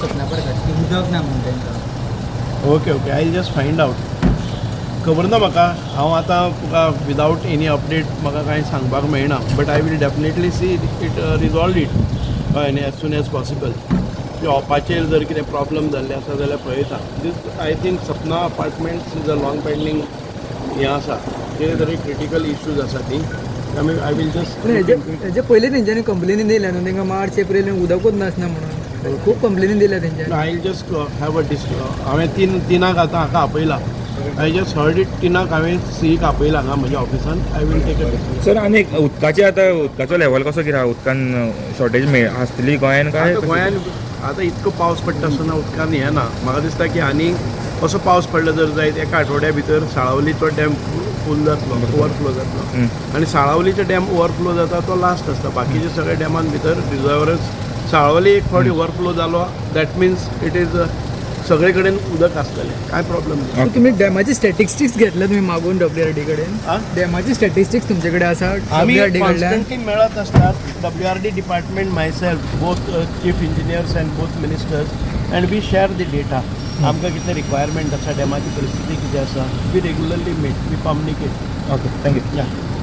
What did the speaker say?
शकना बरं का उदक ना म्हणून तांकां. Okay I just find out. खबर ना म्हाका, हांव आतां तुका विदावट एनी अपडेट म्हाका कांय सांगपाक मेळना, but I will definitely see it resolve it कळ्ळें न्ही एज सून एज पॉसिबल. ऑपाचेर जर कितें प्रॉब्लम जाल्ले आसा जाल्यार पळयता. This I think Sapna apartments is a long pending हें आसा, कितें तरी क्रिटिकल इश्यूज आसा ती. आय वील जस्ट हेजे पयलीं तेंच्यांनी कंप्लेनी दिल्या न्हू तांकां मार्च एप्रील उदकूच नासना म्हणून खूब कंप्लेनी दिल्या तेंच्यांनी. आय जस्ट हॅव अ हांवें तिनाक आतां हाका आपयला. आय जस्ट हर्ड इट तिनाक हांवें सीक आपयला हांगा म्हज्या ऑफिसान. I will take a decision. Sir आनी उदकाचे आतां उदकाचो लेवल कसो कितें आहा? उदकान शॉर्टेज आसतली गोंयान काय? आतां गोंयान आतां इतको पावस पडटा आसतना उदकान हें ना. म्हाका दिसता की आनी असो पावस पडलो जर जायत एका आठवड्या भितर साळावलीचो डॅम फूल जातलो, ओवरफ्लो जातलो. आनी साळावलीचो डॅम ओवरफ्लो जाता तो लास्ट आसता. बाकीचे सगळे डॅमान भितर रिजर्वरच साळावली एक फावटी ओवरफ्लो जालो दॅट मिन्स इट इज सगळे कडेन उदक आसतलें, कांय प्रॉब्लम ना. तुम्ही डॅमाची स्टॅटिस्टिक्स घेतले तुम्ही मागून WRD कडेन? डॅमाची स्टॅटिस्टिक्स तुमचे कडेन आसा आमी WRD कडल्यान? कॉन्स्टंटली मेळत असतात. WRD department myself both chief engineers and both ministers and we share the data. आमकां कितले रिक्वायरमेंट आसा, डॅमाची परिस्थिती कितें आसा, we regularly meet, we communicate. Okay thank you. या